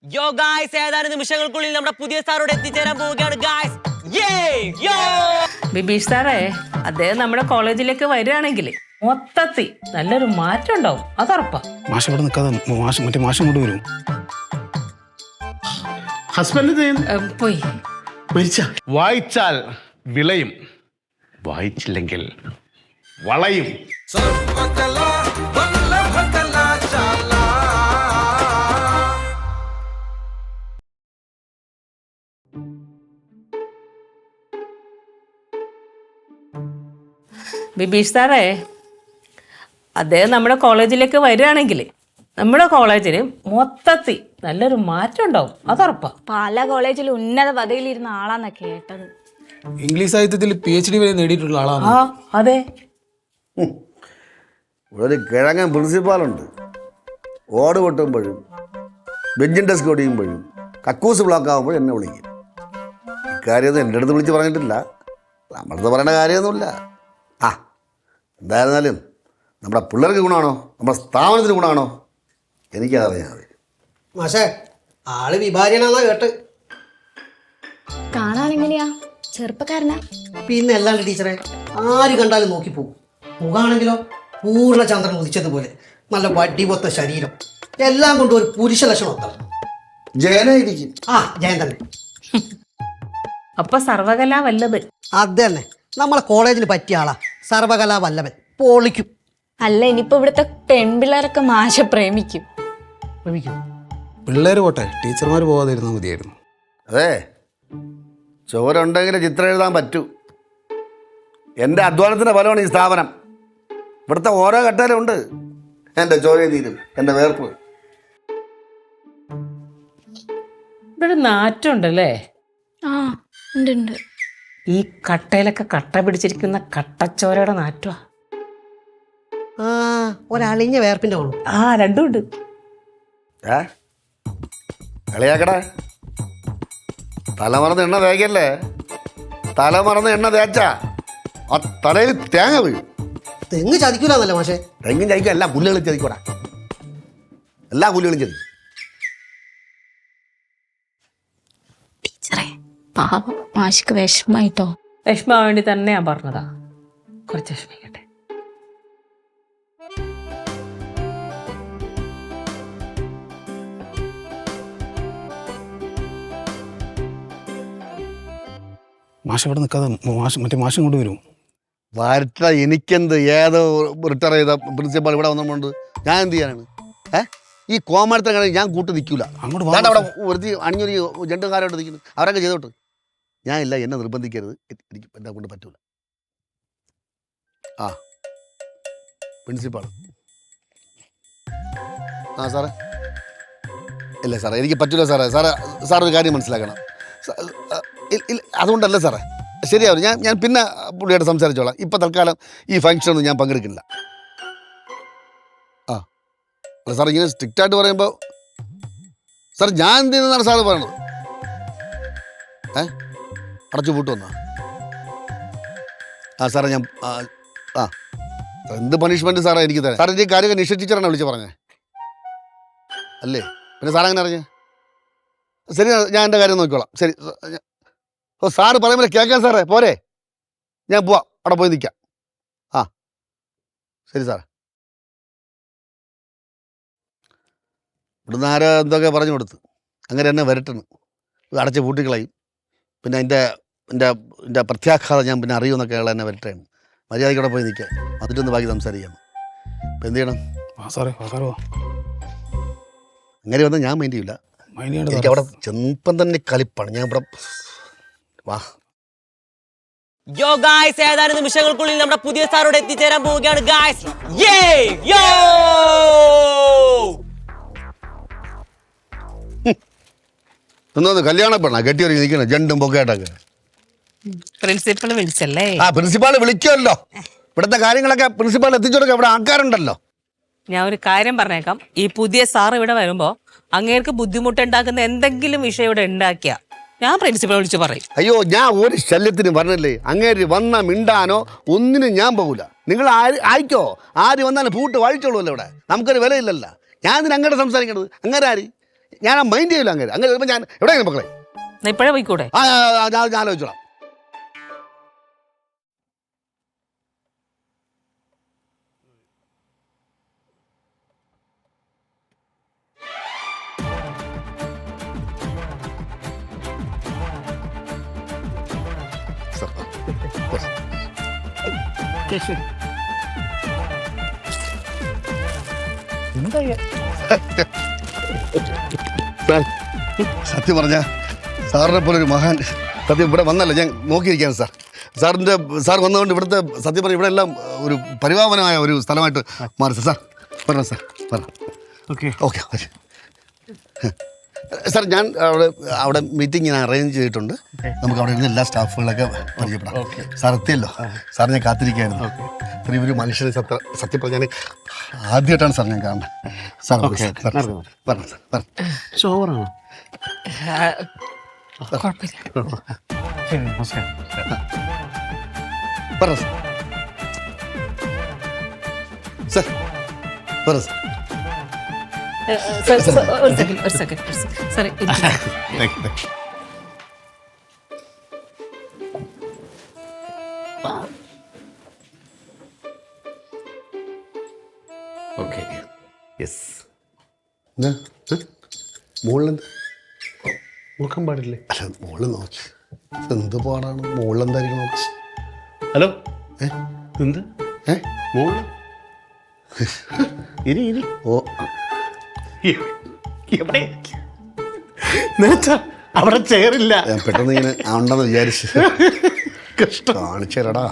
യോ ഗായ്സ്, ഏതാനും നിമിഷങ്ങൾക്കുള്ളിൽ നമ്മുടെ പുതിയ സാറോട് എത്തിച്ചേരാൻ പോവുകയാണ് ഗായ്സ്. യോ ബിബീഷ് സാറേ, അദ്ദേഹം നമ്മുടെ കോളേജിലേക്ക് വരികയാണെങ്കിൽ മൊത്തത്തിൽ നല്ലൊരു മാറ്റം ഉണ്ടാവും, അതുറപ്പാ. മാഷ് ഇവിടെ നിൽക്കാതെ മറ്റേ മാഷം കൊണ്ട് വരും. ഹസ്ബൻഡ് പോയി മരിച്ച വായിച്ചാൽ വിളയും, വായിച്ചില്ലെങ്കിൽ വളയും. ബിബീഷ് സാറേ, അദ്ദേഹം നമ്മുടെ കോളേജിലേക്ക് വരികയാണെങ്കിൽ നമ്മുടെ കോളേജിന് മൊത്തത്തിൽ നല്ലൊരു മാറ്റം ഉണ്ടാവും, അതുറപ്പാ. പല കോളേജിൽ ഉന്നത പദവിയിലിരുന്ന ആളാന്നാ കേട്ടത്. ഇംഗ്ലീഷ് സാഹിത്യത്തിൽ PhD വരെ നേടിയിട്ടുള്ള ആളാണ്. ആ അതെ. ഇവിടെ ഒരു കിഴങ്ങൻ പ്രിൻസിപ്പാളുണ്ട്. ഓട് പൊട്ടുമ്പോഴും ബെഞ്ചിൻ ഡെസ്ക് ഒടിയുമ്പോഴും കക്കൂസ് ബ്ലോക്ക് ആകുമ്പോഴും എന്നെ വിളിക്കും. ഇക്കാര്യമൊന്നും എൻ്റെ അടുത്ത് വിളിച്ച് പറഞ്ഞിട്ടില്ല, നമ്മളടുത്ത് പറയേണ്ട കാര്യമൊന്നുമില്ല. ആ എന്തായിരുന്നാലും നമ്മുടെ പിള്ളേർക്ക് ഗുണമാണോ നമ്മുടെ സ്ഥാപനത്തിന് ഗുണമാണോ എനിക്കതറിയാൽ മതി. മാഷേ, ആള് വിഭാജനാന്നാ കേട്ട്. കാണാനെങ്ങനെയാ? ചെറുപ്പക്കാരനാ? പിന്നെ അല്ലാണ്ട് ടീച്ചറെ, ആര് കണ്ടാലും നോക്കിപ്പോവും. മുഖാണെങ്കിലോ പൂർണ്ണ ചന്ദ്രൻ ഉദിച്ചതുപോലെ, നല്ല വടിപൊത്ത ശരീരം, എല്ലാം കൊണ്ടും ഒരു പുരുഷ ലക്ഷണം ഒത്തണം. ജയനായിരിക്കും. ആ ജയൻ തന്നെ. അപ്പൊ സർവകലാ വല്ലത്. അത് തന്നെ, നമ്മളെ കോളേജിന് പറ്റിയ ആളാ സർവകലാ വല്ലഭൻ. പൊളിക്കും. അല്ല, ഇനിയിപ്പോ ഇവിടുത്തെ പെൺപിള്ളേരൊക്കെ മാഷ പ്രേമിക്കും. പിള്ളേർ പോട്ടെ, ടീച്ചർമാർ പോകാതിരുന്നാൽ മതിയായിരുന്നു. അതെ, ചോരുണ്ടെങ്കിൽ ചിത്രം എഴുതാൻ പറ്റൂ. എൻ്റെ അധ്വാനത്തിൻ്റെ ഫലമാണ് ഈ സ്ഥാപനം. ഇവിടുത്തെ ഓരോ ഘട്ടത്തിലും ഉണ്ട് എൻ്റെ ചോരയും എൻ്റെ വേർപ്പ്. ഇവിടെ നാറ്റുണ്ടല്ലേ? ആ ഉണ്ട്. ഈ കട്ടയിലൊക്കെ കട്ട പിടിച്ചിരിക്കുന്ന കട്ടച്ചോരയുടെ നാറ്റുവാ. ആ, ഒരളിഞ്ഞ വേർപ്പിന്റെ വേണം. ആ, രണ്ടും ഉണ്ട്. കളിയാക്കടേ, തലമറന്ന് എണ്ണ തേക്കല്ലേ. തലമറന്ന് എണ്ണ തേച്ചാ ആ തലയിൽ തേങ്ങ വീഴും. തെങ്ങ് ചതിക്കൂലെന്നല്ലേ മാഷേ? തെങ്ങും ചതിക്കും, എല്ലാ പുല്ലുകളും ചതിക്കൂടാ, എല്ലാ പുല്ലുകളും ചതിക്കും. ടീച്ചറെ, പാവം മാഷിക്ക് വിഷമായിട്ടോ. വിഷമാവാൻ വേണ്ടി തന്നെ ഞാൻ പറഞ്ഞതാ, കുറച്ച് വിഷമിക്കട്ടെ. മാഷ് ഇവിടെ നിൽക്കാതെ മറ്റേ മാഷം കൊണ്ട് വരും. വാർത്ത എനിക്കെന്ത്, ഏതോ റിട്ടയർ ചെയ്ത പ്രിൻസിപ്പാൾ ഇവിടെ വന്നുകൊണ്ട് ഞാൻ എന്ത് ചെയ്യാനാണ്? ഈ കോമാളിത്തം ഞാൻ കൂട്ട് നിൽക്കില്ല. അങ്ങോട്ട് ഞാൻ അവിടെ ഒരുത്തി അണിഞ്ഞൊരു ജണ്ടുകാരോട്ട് നിൽക്കുന്നു, അവരൊക്കെ ചെയ്തോട്ട്. ഞാൻ ഇല്ല, എന്നെ നിർബന്ധിക്കരുത്, എനിക്ക് എന്നെ കൊണ്ട് പറ്റൂല. ആ പ്രിൻസിപ്പാൾ. ആ സാറേ, ഇല്ല സാറേ, എനിക്ക് പറ്റൂല സാറേ. സാറൊരു കാര്യം മനസ്സിലാക്കണം. അതുകൊണ്ടല്ല സാറേ, ശരിയാവും. ഞാൻ പിന്നെ പുള്ളിയോട് സംസാരിച്ചോളാം. ഇപ്പം തൽക്കാലം ഈ ഫംഗ്ഷനൊന്നും ഞാൻ പങ്കെടുക്കില്ല. ആ അല്ല സാർ, ഇങ്ങനെ സ്ട്രിക്റ്റായിട്ട് പറയുമ്പോൾ സാർ ഞാൻ എന്ത് ചെയ്യുന്നതാണ് സാറ് പറയണത്? അടച്ചു പൂട്ടുവന്നാ? ആ സാറേ, ഞാൻ ആ എന്ത് പണിഷ്മെൻറ്റ് സാറേ എനിക്ക് തരാം? സാറിൻ്റെ ഈ കാര്യമൊക്കെ നിശ്ചയിച്ചാണ് വിളിച്ച് പറഞ്ഞേ അല്ലേ? പിന്നെ സാറങ്ങനെ അറിഞ്ഞേ? ശരി, ഞാൻ എൻ്റെ കാര്യം നോക്കിക്കോളാം. ശരി. ഓ, സാറ് പറയുമ്പോൾ കേൾക്കാം സാറേ, പോരെ? ഞാൻ പോവാം, അവിടെ പോയി നിൽക്കാം. ആ ശരി സാറേ. ഇവിടുന്ന് ആരോ എന്തൊക്കെ പറഞ്ഞു കൊടുത്ത് അങ്ങനെ എന്നെ വരട്ടണ്, അടച്ച് പൂട്ടിക്കളയും, പിന്നെ എൻ്റെ പ്രത്യാഘാതം ഞാൻ പിന്നെ അറിയുമെന്നൊക്കെയുള്ള എന്നെ വരട്ടാണ്. മര്യാദയ്ക്ക് അവിടെ പോയി നിൽക്കാം, അതിട്ടൊന്ന് ബാക്കി സംസാരിക്കാം. ഇപ്പം എന്ത് ചെയ്യണം? അങ്ങനെ വന്നാൽ ഞാൻ മൈൻഡ് ചെയ്യില്ല. എനിക്ക് അവിടെ ചെറുപ്പം തന്നെ കളിപ്പാണ്. ഞാൻ ഇവിടെ വാ. യോ ഗായ്സ്, ഏതാനും നിമിഷങ്ങൾക്കുള്ളിൽ നമ്മുടെ പുതിയ സാറോട് എത്തിച്ചേരാൻ പോവുകയാണ് ഗായ്സ്. യോ ഒന്നത് കല്യാണ പെണ്ണ കെട്ടിയൊരു നിൽക്കണം, ജണ്ടും പൊക്കയായിട്ടൊക്കെ. പ്രിൻസിപ്പൾ വിളിച്ചല്ലേ? ആ പ്രിൻസിപ്പാൾ വിളിക്കുമല്ലോ. ഇവിടുത്തെ കാര്യങ്ങളൊക്കെ പ്രിൻസിപ്പാൾ എത്തിച്ചോടൊക്കെ ഇവിടെ ആൾക്കാരുണ്ടല്ലോ. ഞാൻ ഒരു കാര്യം പറഞ്ഞേക്കാം, ഈ പുതിയ സാർ ഇവിടെ വരുമ്പോ അങ്ങേർക്ക് ബുദ്ധിമുട്ടുണ്ടാക്കുന്ന എന്തെങ്കിലും വിഷയം ഇവിടെ ഉണ്ടാക്കിയ ഞാൻ പ്രിൻസിപ്പൾ വിളിച്ച് പറയും. അയ്യോ, ഞാൻ ഒരു ശല്യത്തിന് പറഞ്ഞല്ലേ. അങ്ങേര് വന്ന മിണ്ടാനോ ഒന്നിനും ഞാൻ പോകില്ല. നിങ്ങൾ ആയിക്കോ, ആര് വന്നാലും പൂട്ട് വാഴിച്ചോളൂല്ലോ. ഇവിടെ നമുക്കൊരു വിലയില്ലല്ലോ. ഞാൻ ഇതിന് അങ്ങോട്ട് സംസാരിക്കണത്. അങ്ങനെ ആര് ഞാൻ ആ മൈൻഡ് ചെയ്യില്ല അങ്ങനെ വരുമ്പോൾ ഞാൻ എവിടെയാണ് മക്കളെ? ഇപ്പോഴേ പോയിക്കൂടെ? ഞാൻ ആലോചിച്ചോളാം. സാർ, സത്യം പറഞ്ഞ സാറിനെ പോലെ ഒരു മഹാൻ സത്യം ഇവിടെ വന്നല്ല ഞാൻ നോക്കിയിരിക്കുകയാണ് സാർ. സാർ വന്നതുകൊണ്ട് ഇവിടുത്തെ സത്യം പറഞ്ഞാൽ ഇവിടെ എല്ലാം ഒരു പരിപാവനമായ ഒരു സ്ഥലമായിട്ട് മാറി സാർ. പറഞ്ഞു സാർ, പറഞ്ഞു. ഓക്കെ ഓക്കെ സാർ, ഞാൻ അവിടെ മീറ്റിംഗ് ഞാൻ അറേഞ്ച് ചെയ്തിട്ടുണ്ട്. നമുക്ക് അവിടെ ഇരുന്ന് എല്ലാ സ്റ്റാഫുകളൊക്കെ പരിചയപ്പെടാം. സാർ എത്തിയല്ലോ. സാർ ഞാൻ കാത്തിരിക്കുകയായിരുന്നു. ഇത്രയും ഒരു മനുഷ്യനെ സത്യം പറഞ്ഞാൽ ആദ്യമായിട്ടാണ് സാർ ഞാൻ കാണുന്നത്. സാർ പറഞ്ഞു സാർ, പറഞ്ഞു. ചോറാണോ? കുഴപ്പമില്ല. പറഞ്ഞു സാർ, പറഞ്ഞു സാർ. ഒരു സെക്കൻഡ് സാറേ. Okay, yes. മുകളിലെന്ത് നോക്കാൻ പാടില്ലേ? അല്ല, മുകളിൽ നോക്കി എന്ത് പാടാണ്. മുകളിലെന്തായിരിക്കും നോക്കി. ഹലോ, എന്ത് ഏ മോള്? ഇരി ഇരി. ഓ, എവിടെ അവിടെ ചെയറില്ല. ഞാൻ പെട്ടെന്ന് ഇങ്ങനെ ഉണ്ടെന്ന് വിചാരിച്ചു. കഷ്ടം. കാണിച്ചു തരാടാ.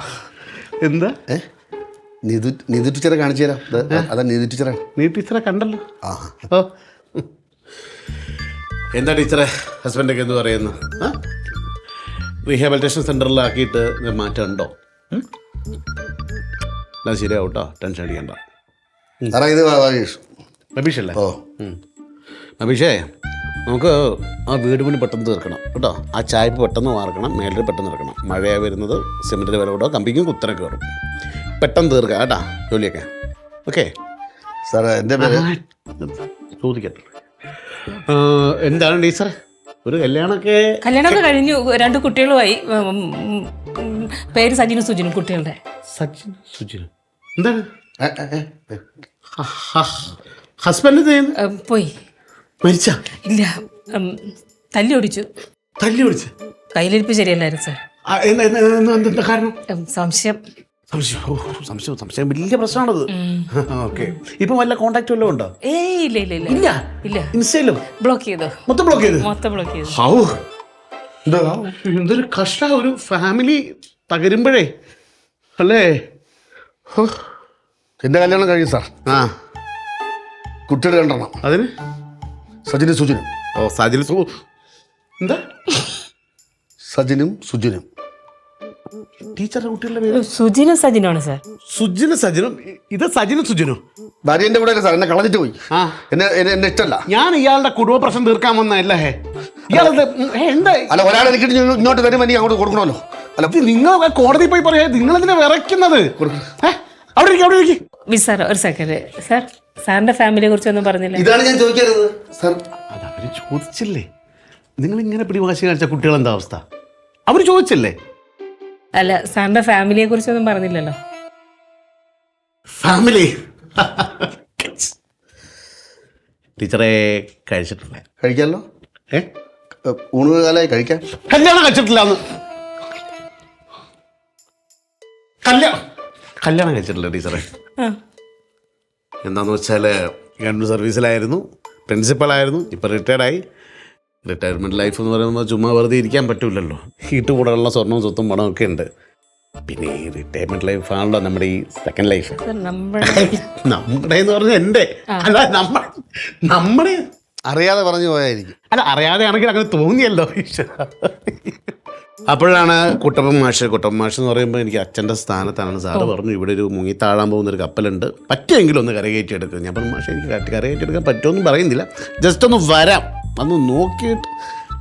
എന്താ? നിധു ടീച്ചറെ കാണിച്ചു തരാം. അതാ നിധു ടീച്ചറെ. നീ ടീച്ചറെ കണ്ടല്ലോ. ആ, എന്താ ടീച്ചറെ ഹസ്ബൻഡൊക്കെ എന്ത് പറയുന്നു? റീഹാബിലിറ്റേഷൻ സെൻ്ററിലാക്കിയിട്ട് മാറ്റം ഉണ്ടോ? എല്ലാം ശരിയാവും കേട്ടോ, ടെൻഷൻ അടിക്കണ്ട. സാറേ ഇത് വാഗീഷ്. നബീഷല്ലേ? ഓ, നബീഷേ, നമുക്ക് ആ വീട് പണി പെട്ടെന്ന് തീർക്കണം കേട്ടോ. ആ ചായ്പ് പെട്ടെന്ന് മാർക്കണം, മേലിൽ പെട്ടെന്ന് ഇറക്കണം. മഴയാണ് വരുന്നത്, സിമെൻറ്റിൻ്റെ വില കൂടോ, കമ്പിക്കും കുത്തനൊക്കെ വരും. പെട്ടെന്ന് തീർക്കാം കേട്ടോ ജോലിയൊക്കെ. ഓക്കെ സാറേ എൻ്റെ പേര് ചോദിക്കട്ടെ. എന്താണ് ടീച്ചറെ ഒരു കല്യാണമൊക്കെ കഴിഞ്ഞു. 2 കുട്ടികളുമായി. പേര് സജിനും സുജിനും കുട്ടികളുടെ. സച്ചിൻ സുജിൻ എന്താണ് ഹസ്ബൻഡ് പോയി. മരിച്ച? ഇല്ല, തല്ലി ഓടിച്ചു. തല്ലി ഓടിച്ച്? കയ്യിലിരിപ്പ് ശരിയല്ലായിരുന്നു സാർ. എന്താ കാരണം? സംശയം. സംശയം വലിയ പ്രശ്നമാണത്. ഓക്കെ, ഇപ്പൊ വല്ല കോണ്ടാക്ട് വല്ലതും ഉണ്ടോ? ഇല്ല ഇല്ല ഇല്ല ഇല്ല. ഇല്ല. ഇൻസ്റ്റയിലും ബ്ലോക്ക് ചെയ്തു. മൊത്തം ബ്ലോക്ക് ചെയ്തു. എന്തൊരു കഷ്ട. ഒരു ഫാമിലി തകരുമ്പോഴേ അല്ലേ. എൻ്റെ കല്യാണം കഴിയും സാർ. ആ, കുട്ടിയുടെ 2 എണ്ണം. അതിന് സജിനും സുജിനും. ഓ, സജിൽ എന്താ? സജിനും സുജിനും. ടീച്ചറുടെ കുട്ടികളുടെ പേര് സുജിനും സജിനാണ് സാർ. സുജിനും സജിനും. ഇത് സജിനും സുജിനും. ഭാര്യ എൻ്റെ കൂടെ സാർ. എന്നെ കളഞ്ഞിട്ട് പോയി. ആ, എന്നെ ഇഷ്ടമല്ല. ഞാൻ ഇയാളുടെ കുടുംബ പ്രശ്നം തീർക്കാൻ വന്നല്ലേ. ഇയാളുടെ എന്താ? അല്ല, ഒരാൾ എനിക്ക് ഇങ്ങോട്ട് വരുമ്പോൾ എനിക്ക് അങ്ങോട്ട് കൊടുക്കണമല്ലോ. അല്ല, നിങ്ങൾ കോടതി പോയി പറയാ. നിങ്ങൾ എന്തിനാ വിറയ്ക്കുന്നത്? അവിടെ ഇരിക്കും, അവിടെ ഇരിക്കും. മിസ് സാർ, ഒരു സെക്കൻഡ് സാർ. സാറിന്റെ ഫാമിലിയെ കുറിച്ചൊന്നും പറഞ്ഞില്ല. ഇതാണ് ഞാൻ ചോദിക്കരുത് സാർ. അത് അവര് ചോദിച്ചില്ലേ. നിങ്ങൾ ഇങ്ങനെ പിടിവാശി കാണിച്ച കുട്ടികൾ എന്താ അവസ്ഥ? അവര് ചോദിച്ചില്ലേ? അല്ല, സാറിന്റെ ഫാമിലിയെ കുറിച്ചൊന്നും പറഞ്ഞില്ലല്ലോ. ഫാമിലി ടീച്ചറെ കഴിച്ചിട്ടില്ല. കഴിക്കാമല്ലോ. ഊണ് കാലമായി കഴിക്കാൻ. കല്യാണം കഴിച്ചിട്ടില്ല. കല്യാണം കഴിച്ചിട്ടില്ല ടീച്ചറെ. എന്താന്ന് വെച്ചാല് ഗവൺമെന്റ് സർവീസിലായിരുന്നു, പ്രിൻസിപ്പളായിരുന്നു. ഇപ്പൊ റിട്ടയർഡായി. റിട്ടയർമെന്റ് ലൈഫ് എന്ന് പറയുമ്പോൾ ചുമ്മാ വെറുതെ ഇരിക്കാൻ പറ്റൂലല്ലോ. കൂടെയുള്ള സ്വർണ്ണവും സ്വത്തും പണവും ഒക്കെ ഉണ്ട്. പിന്നെ ഈ റിട്ടയർമെന്റ് ലൈഫ് ആണല്ലോ നമ്മുടെ ഈ സെക്കൻഡ് ലൈഫ്. നമ്മുടെ എന്ന് പറഞ്ഞാൽ എൻ്റെ അല്ല, നമ്മുടെ അറിയാതെ പറഞ്ഞു പോയായിരിക്കും. അല്ല, അറിയാതെ ആണെങ്കിൽ അങ്ങനെ തോന്നിയല്ലോ. അപ്പോഴാണ് കുട്ടപ്പൻ മാഷ് എന്ന് പറയുമ്പോൾ എനിക്ക് അച്ഛൻ്റെ സ്ഥാനത്താണ്. സാറ് പറഞ്ഞു ഇവിടെ ഒരു മുങ്ങിത്താഴാൻ പോകുന്നൊരു കപ്പലുണ്ട്, പറ്റുമെങ്കിലും ഒന്ന് കരകയറ്റി എടുക്കും. ഞാൻ പറഞ്ഞു മാഷെ എനിക്ക് കരകയറ്റി എടുക്കാൻ പറ്റുമെന്നും പറയുന്നില്ല, ജസ്റ്റ് ഒന്ന് വരാം, അന്ന് നോക്കിയിട്ട്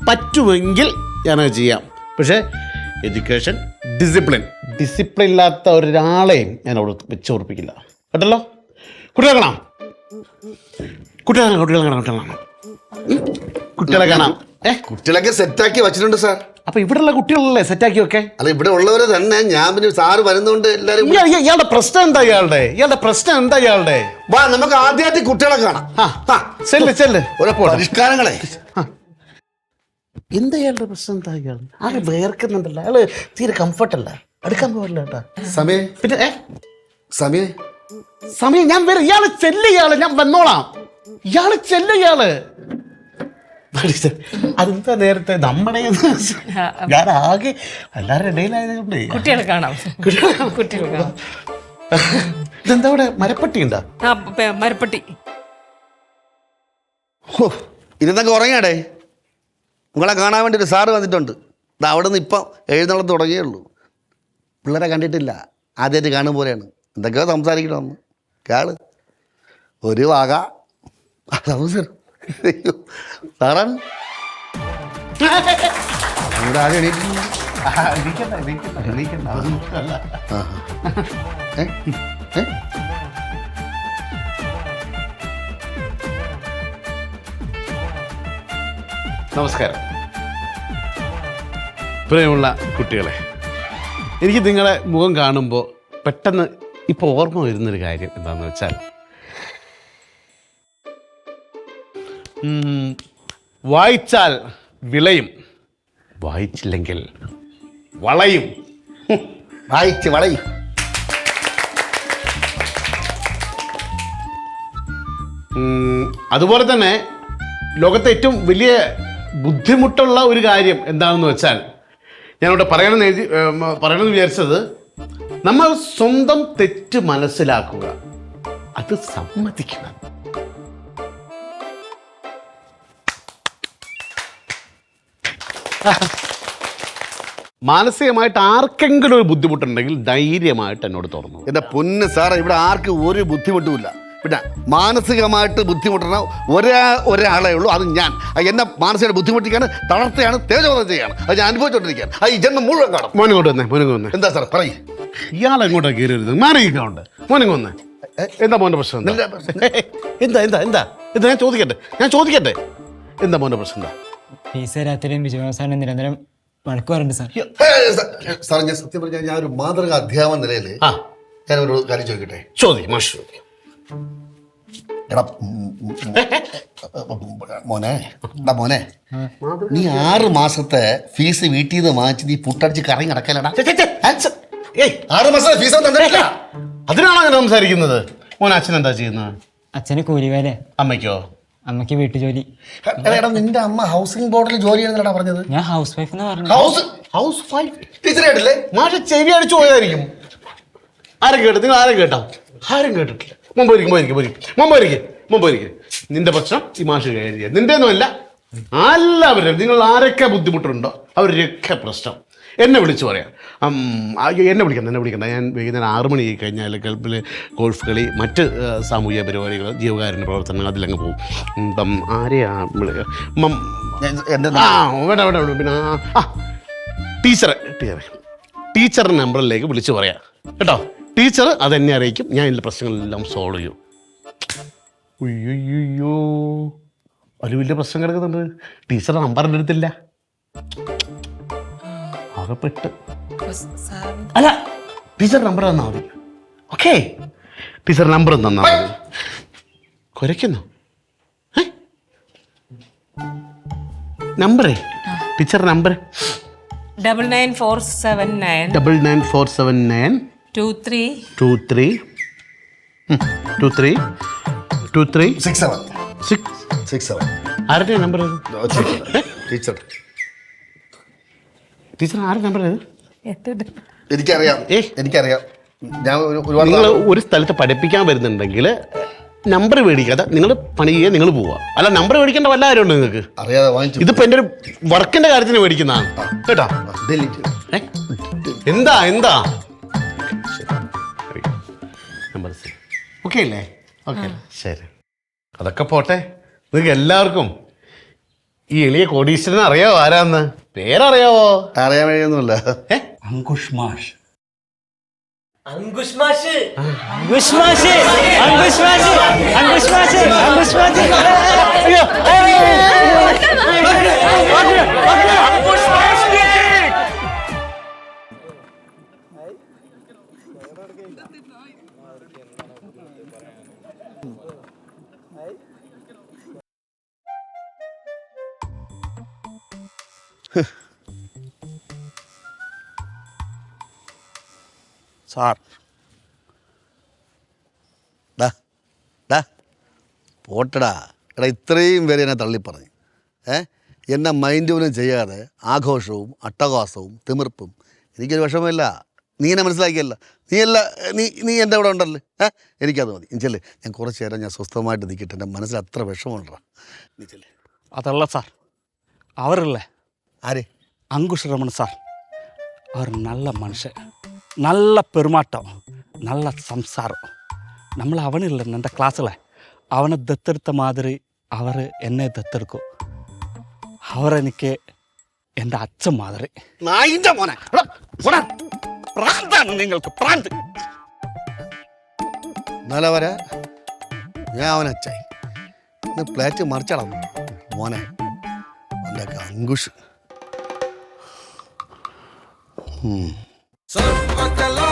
പറ്റുമെങ്കിൽ ഞാനത് ചെയ്യാം. പക്ഷേ എഡ്യൂക്കേഷൻ, ഡിസിപ്ലിൻ ഇല്ലാത്ത ഒരാളെയും ഞാൻ അവിടെ വെച്ച് ഉറപ്പിക്കില്ല കേട്ടല്ലോ. കുട്ടികളാണോ? കുട്ടികളെ കാണാം. കുട്ടികളൊക്കെ സെറ്റാക്കി വെച്ചിട്ടുണ്ട് സാർ. അപ്പൊ ഇവിടെയുള്ള കുട്ടികളല്ലേ സെറ്റാക്കി ഒക്കെ? അല്ല, ഇവിടെ ഉള്ളവരെ തന്നെ. ഞാൻ പിന്നെ സാറ് വരുന്നോണ്ട് എല്ലാരും ഇയാളുടെ പ്രശ്നം എന്താ? ഇയാളുടെ പ്രശ്നം എന്താ? വാ, നമുക്ക് ആദ്യമായിട്ട് കുട്ടികളെ കാണാം. ചെല്ല് ഓരോ പരിഷ്കാരങ്ങളെ. എന്താ ഇയാളുടെ പ്രശ്നം? എന്താ ഇയാൾ ആകെ വേർക്കുന്നുണ്ടല്ലോ. അയാള് തീരെ കംഫർട്ടല്ല, അടുക്കാൻ പോകല്ല കേട്ടാ. സമയം പിന്നെ സമയം സമയം ഞാൻ വരും. ഇയാള് ചെല്ല്, ഞാൻ വന്നോളാം. ഇയാള് ചെല്ല്. അതെന്താ നേരത്തെ നമ്മുടെ ഞാൻ ആകെ എല്ലാവരുടെ ഇടയിലായതുകൊണ്ട് കുട്ടികളെ കാണാം. കുട്ടികളെ കാണാം. ഇതെന്താ ഇവിടെ മരപ്പട്ടി ഉണ്ടോ? മരപ്പട്ടി. ഇരുന്നൊക്കെ ഉറങ്ങിയാടേ. നിങ്ങളെ കാണാൻ വേണ്ടി ഒരു സാറ് വന്നിട്ടുണ്ട്. ഇത് അവിടെ നിന്ന് ഇപ്പം എഴുന്നള്ളം തുടങ്ങിയേ ഉള്ളൂ. പിള്ളേരെ കണ്ടിട്ടില്ല, ആദ്യമായിട്ട് കാണും പോലെയാണ്. എന്തൊക്കെയോ സംസാരിക്കണമെന്ന് കേള്. ഒരു വക സാറാണ് ഇവിടെ ആദ്യം നമസ്കാരം പ്രിയമുള്ള കുട്ടികളെ. എനിക്ക് നിങ്ങളെ മുഖം കാണുമ്പോൾ പെട്ടെന്ന് ഇപ്പോൾ ഓർമ്മ വരുന്നൊരു കാര്യം എന്താണെന്ന് വെച്ചാൽ, വായിച്ചാൽ വിളയും, വായിച്ചില്ലെങ്കിൽ വളയും. വായിച്ച് വളയും. അതുപോലെ തന്നെ ലോകത്തെ ഏറ്റവും വലിയ ബുദ്ധിമുട്ടുള്ള ഒരു കാര്യം എന്താണെന്ന് വെച്ചാൽ, ഞാനിവിടെ പറയണമെന്ന് വിചാരിച്ചത്, നമ്മൾ സ്വന്തം തെറ്റ് മനസ്സിലാക്കുക, അത് സമ്മതിക്കണം. മാനസികമായിട്ട് ആർക്കെങ്കിലും ഒരു ബുദ്ധിമുട്ടുണ്ടെങ്കിൽ ധൈര്യമായിട്ട് എന്നോട് തുറന്നു. എൻ്റെ പൊന്ന് സാറേ, ഇവിടെ ആർക്കും ഒരു ബുദ്ധിമുട്ടുമില്ല. പിന്നെ മാനസികമായിട്ട് ബുദ്ധിമുട്ടുന്ന ഒരാളേ ഉള്ളൂ, അത് ഞാൻ. എന്നെ മാനസികമായിട്ട് ബുദ്ധിമുട്ടിക്കാണ്, തളർത്തയാണ്, തേജോധന ചെയ്യാണ്. അത് ഞാൻ അനുഭവിച്ചുകൊണ്ടിരിക്കുകയാണ്. അത് ഈ ജന്മം മുഴുവൻ കാണും. മോനിങ്ങോട്ട് വന്നേ. എന്താ സാർ പറയും? ഇയാൾ എങ്ങോട്ടാ കയറി വരുന്നത്? മാനസികമുണ്ട്. മോനിങ് വന്നേ. എന്താ മോൻ്റെ പ്രശ്നം? എന്താ എന്താ എന്താ എന്താ ഞാൻ ചോദിക്കട്ടെ എന്താ മോൻ്റെ പ്രശ്നം? എന്താ? ഫീസ് രാത്രിയും വിജയസാറിനെ നിരന്തരം വഴക്ക് പറയുന്നുണ്ട് സാർ. സാർ, ഞാൻ സത്യം പറഞ്ഞാൽ ഞാൻ ഒരു മാതൃക അധ്യാപന നിലയിൽ ഞാനൊരു കാര്യം ചോദിക്കട്ടെ? മാഷ് എടാ മോനെ, നീ 6 മാസത്തെ ഫീസ് വീട്ടിൽ നിന്ന് വാങ്ങിച്ച് നീ പുട്ടടിച്ച് കറങ്ങി നടക്കലടാ. 6 മാസത്തെ ഫീസ് തന്നിട്ടില്ല. അതിനാണോ അങ്ങനെ സംസാരിക്കുന്നത്? മോൻ അച്ഛൻ എന്താ ചെയ്യുന്നത്? അച്ഛന് കൂലിവേല. അമ്മയ്ക്കോ? അമ്മയ്ക്ക് വീട്ടുജോലി. എടാ, നിന്റെ അമ്മ ഹൗസിംഗ് ബോർഡിൽ ജോലി ചെയ്യുന്നതാ പറഞ്ഞത്. ഞാൻ ഹൗസ് വൈഫ് എന്ന് പറഞ്ഞു. ഹൗസ് വൈഫ് ടീച്ചറായിട്ടില്ലേ? മാഷ ചെവി അടിച്ചു പോയതായിരിക്കും. ആരും കേട്ടു? നിങ്ങൾ ആരും കേട്ടോ? ആരും കേട്ടിട്ടില്ല. മുമ്പ് നിന്റെ പ്രശ്നം ഈ മാഷ് കയറിയ നിന്റെ ഒന്നുമല്ല, എല്ലാവരും നിങ്ങൾ ആരൊക്കെ ബുദ്ധിമുട്ടുണ്ടോ അവരൊക്കെ പ്രശ്നം എന്നെ വിളിച്ചു പറയാം. എന്നെ വിളിക്കണ്ട. ഞാൻ വൈകുന്നേരം 6 മണി കഴിഞ്ഞാൽ ഗൾഫിൽ ഗോൾഫ് കളി, മറ്റ് സാമൂഹിക പരിപാടികൾ, ജീവകാരുണ്യ പ്രവർത്തനങ്ങൾ അതിലങ്ങ് പോകും. ഇപ്പം ആരെയാ വിളിക്കുക? വേണ്ട. പിന്നെ ടീച്ചറുടെ നമ്പറിലേക്ക് വിളിച്ചു പറയാം കേട്ടോ. ടീച്ചർ അതെന്നെ അറിയിക്കും. ഞാൻ ഇതിൻ്റെ പ്രശ്നങ്ങളെല്ലാം സോൾവ് ചെയ്യും. അയ്യോ, ഒരു വലിയ പ്രശ്നം കിടക്കുന്നുണ്ട്. ടീച്ചറുടെ നമ്പർ എൻ്റെ അടുത്തില്ല. ആകെപ്പെട്ട്. അല്ല, ടീച്ചർ നമ്പർ തന്നാൽ മതി. ഓക്കെ, ടീച്ചർ നമ്പർ തന്നാൽ മതി. കുരയ്ക്കുന്നു നമ്പറേ? Teacher number 99479 99479 23 67. ആരുടെ നമ്പർ? ടീച്ചർ ആരുടെ നമ്പർ? എനിക്കറിയാം. ഞാൻ നിങ്ങൾ ഒരു സ്ഥലത്ത് പഠിപ്പിക്കാൻ വരുന്നുണ്ടെങ്കിൽ നമ്പർ മേടിക്കാതെ നിങ്ങൾ പണി ചെയ്യുക, നിങ്ങൾ പോവുക. അല്ല, നമ്പർ മേടിക്കേണ്ട വല്ല കാര്യമുണ്ട് നിങ്ങൾക്ക്? അറിയാതെ വാങ്ങിച്ചു. ഇതിപ്പോ എൻ്റെ ഒരു വർക്കിന്റെ കാര്യത്തിന് മേടിക്കുന്നതാണ് കേട്ടോ. എന്താ നമ്പർ ഓക്കെ അല്ലേ? ഓക്കെ, ശരി. അതൊക്കെ പോട്ടെ. നിങ്ങൾക്ക് എല്ലാവർക്കും ഈ എളിയ കോടീശ്വരനെ അറിയാവോ? ആരാന്ന് പേരറിയാവോ? അറിയാൻ വഴിയൊന്നുമില്ല. അങ്കുഷ് മാഷ്. അങ്കുഷ് മാഷ് അങ്കുഷ് മാഷ് അങ്കുഷ് മാഷ് അങ്കുഷ് മാഷ് അങ്കുഷ് മാഷ് അയ്യോ അങ്കുഷ് മാഷ് സാർ ഡാ ഡാ പോട്ടടാ എടാ ഇത്രയും പേര് എന്നെ തള്ളിപ്പറഞ്ഞു എന്നെ മൈൻഡ് പോലും ചെയ്യാതെ ആഘോഷവും അട്ടഹാസവും തിമിർപ്പും എനിക്കൊരു വിഷമമില്ല. നീ എന്നെ മനസ്സിലാക്കിയല്ല, നീ എൻ്റെ അവിടെ ഉണ്ടല്ലോ. എനിക്കത് മതി. നീ ചെല്ല്, ഞാൻ കുറച്ച് നേരം ഞാൻ സ്വസ്ഥമായിട്ട് നിൽക്കട്ടെ. എൻ്റെ മനസ്സിൽ അത്ര വിഷമമുണ്ടാ. നീ ചെല്ല്. അതല്ല സാർ, അവരല്ലേ ആര്? அங்குஷ் ரமன் சார். அவர் நல்ல மனுஷன், நல்ல பெருமாட்டம், நல்ல സംസാരം. നമ്മൾ അവനില്ല എൻ്റെ ക്ലാസ്സിലെ, അവനെ ദത്തെടുത്ത മാതിരി അവർ എന്നെ ദത്തെടുക്കും. അവരെനിക്ക് എൻ്റെ അച്ഛൻ മാതിരി. നായിൻ്റെ മോനെ, പ്രാന്താണ് നിങ്ങൾക്ക്, പ്രാന്ത്. എന്നാലാ വരാ, ഞാൻ അവനച്ചായി ഇന്ന് പ്ലേറ്റ് മറിച്ചടന്നു മോനെ. എൻ്റെ അങ്കുഷ് സർവകലാ